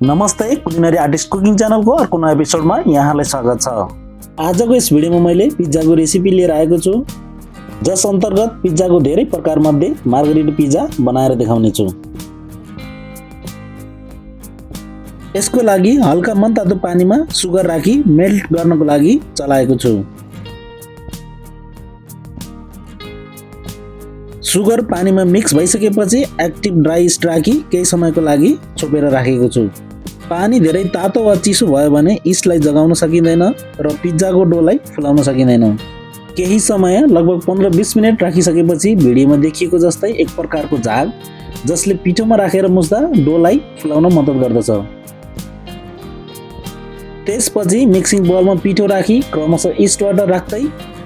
नमस्ते, culinary artist cooking च्यानलको अर्को नयाँ एपिसोडमा यहाँलाई स्वागत छ। आजको यस भिडियोमा मैले पिज्जाको रेसिपी लिएर आएको छु, जस अन्तर्गत पिज्जाको धेरै प्रकारमध्ये मार्गरिटा पिज्जा बनाएर देखाउने छु। यसको लागि हल्का मनतातो पानीमा सुगर राखी मेल्ट गर्नको लागि चलाएको छु। सुगर पानीमा मिक्स भइसकेपछि एक्टिभ ड्राई इस्ट राखी केही समयको लागि छोपेर राखेको छु। पानी धेरै तातो वा चिसो भयो भने इस्टलाई जगाउन सकिँदैन र पिज्जाको डोलाई फुलाउन सकिँदैन। केही समय लगभग 15-20 मिनेट राखिसकेपछि भिडियोमा देखिएको जस्तै एक प्रकारको झाग जसले पिठोमा राखेर मुछ्दा डोलाई फुलाउन मद्दत गर्दछ। त्यसपछि मिक्सिङ बोलमा पिठो राखी क्रमशः इस्ट वाटर राख्दै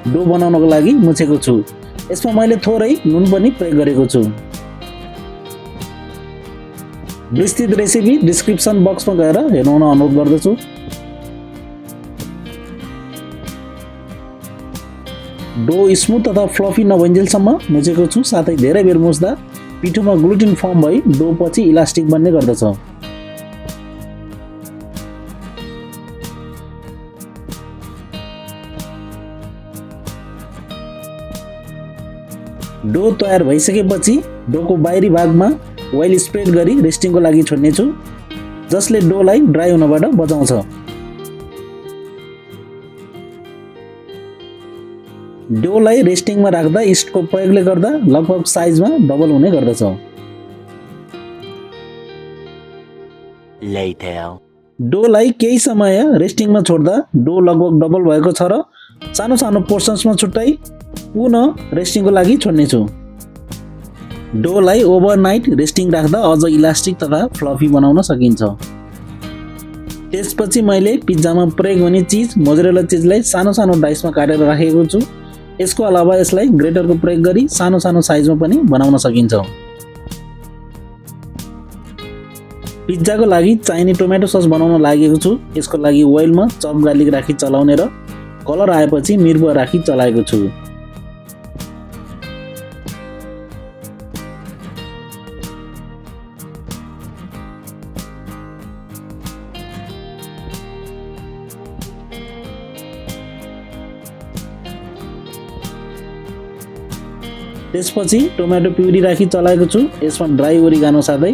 डो बनाउनको लागि मुछेको छु। यसमा मैले थोरै नुन पनि प्रयोग गरेको छु। विस्तृत रेसिपी डिस्क्रिप्सन बक्समा गएर हेर्न अनुरोध गर्दछु। डो स्मुथ तथा फ्लफी नभइन्जेलसम्म मुछेको छु, साथै धेरै बेर मुछ्दा पिठोमा ग्लुटिन फर्म भई डो पछि इलास्टिक बन्ने गर्दछ। डो तयार भइसकेपछि डोको बाहिरी भागमा ओइल स्प्रेड गरी रेस्टिङको लागि छोड्ने छु, जसले डोलाई ड्राई हुनबाट बचाउँछ। डोलाई रेस्टिङमा राख्दा इस्टको प्रयोगले गर्दा लगभग साइजमा डबल हुने गर्दछ। डोलाई केही समय रेस्टिङमा छोड्दा डो लगभग डबल भएको छ र सानो सानो पोर्सन्समा छुट्टाई पुनः रेस्टिङको लागि छोड्ने छु। डोलाई ओभरनाइट रेस्टिङ राख्दा अझ इलास्टिक तथा फ्लफी बनाउन सकिन्छ। त्यसपछि मैले पिज्जामा प्रयोग हुने चिज मोzzarella चिजलाई सानो सानो डाइसमा काटेर राखेको छु। यसको अलावा यसलाई ग्रेटरको प्रयोग गरी सानो सानो साइजमा पनि बनाउन सकिन्छ। पिज्जाको लागि चाहिने टोमेटो सस बनाउन लागेको छु। यसको लागि ओइलमा चप गार्लिक राखी चलाउने र कलर आएपछि मिर्बुवा राखी चलाएको छु। त्यसपछि टोमेटो प्युरी राखी चलाएको छु। यसमा ड्राई ओरिगानो साथै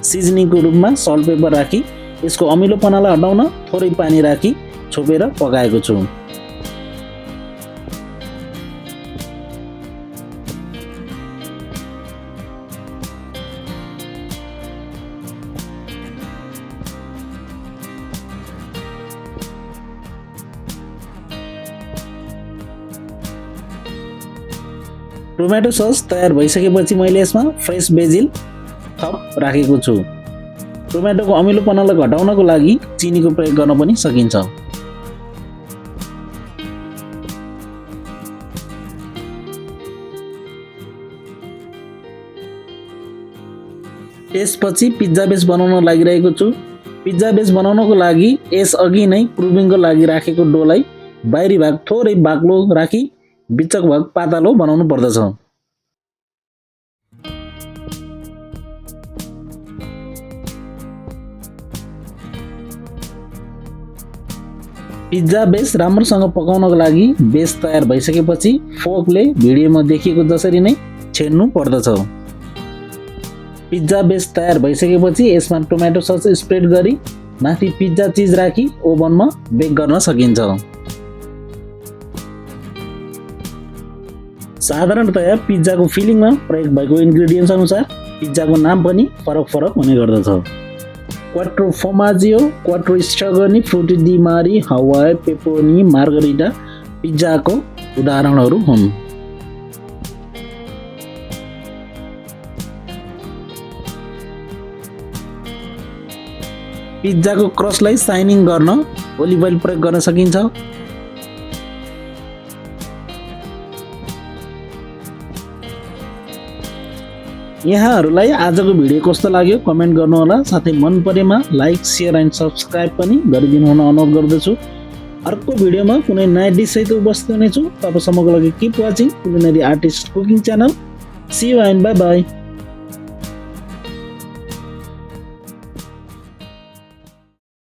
सिजनिङको रूपमा सल्ट पेपर राखी यसको अमिलोपनालाई हटाउन थोरै पानी राखी छोपेर पकाएको छु। टोमेटो सस तयार भइसकेपछि मैले यसमा फ्रेस बेजिल थप राखेको छु। टोमेटोको अमिलोपनालाई घटाउनको लागि चिनीको प्रयोग गर्न पनि सकिन्छ। त्यसपछि पिज्जा बेस बनाउन लागिरहेको छु। पिज्जा बेस बनाउनको लागि यसअघि नै प्रुभिङको लागि राखेको डोलाई बाहिरी भाग थोरै बाक्लो राखी बिचको भाग पातलो बनाउनु पर्दछ। पिज्जा बेस राम्रोसँग पकाउनको लागि बेस तयार भइसकेपछि फोर्कले भिडियोमा देखिएको जसरी नै छेड्नु पर्दछ। पिज्जा बेस तयार भइसकेपछि यसमा टोमेटो सस स्प्रेड गरी माथि पिज्जा चिज राखी ओभनमा बेक गर्न सकिन्छ। साधारणतया पिज्जाको फिलिङमा प्रयोग भएको इन्ग्रेडियन्ट्स अनुसार पिज्जाको नाम पनि फरक हुने गर्दछ। क्वाट्रो फर्माजियो, क्वाट्रो स्ट्रगनी, फ्रुटी डी मारी, हवाई, पेपरोनी, मार्गरिटा पिज्जाको उदाहरणहरू हुन्। पिज्जाको क्रस्टलाई साइनिङ गर्न ओलिभ ओइल प्रयोग गर्न सकिन्छ। यहाँहरूलाई आजको भिडियो कस्तो लाग्यो कमेन्ट गर्नुहोला, साथै मन परेमा लाइक शेयर एन्ड सब्स्क्राइब पनि गरिदिनु हुन अनुरोध गर्दछु। अर्को भिडियोमा कुनै नयाँ डिस सहित उपस्थित हुनेछु। तबसम्मको लागि keep watching culinary artist cooking channel. See you and bye by.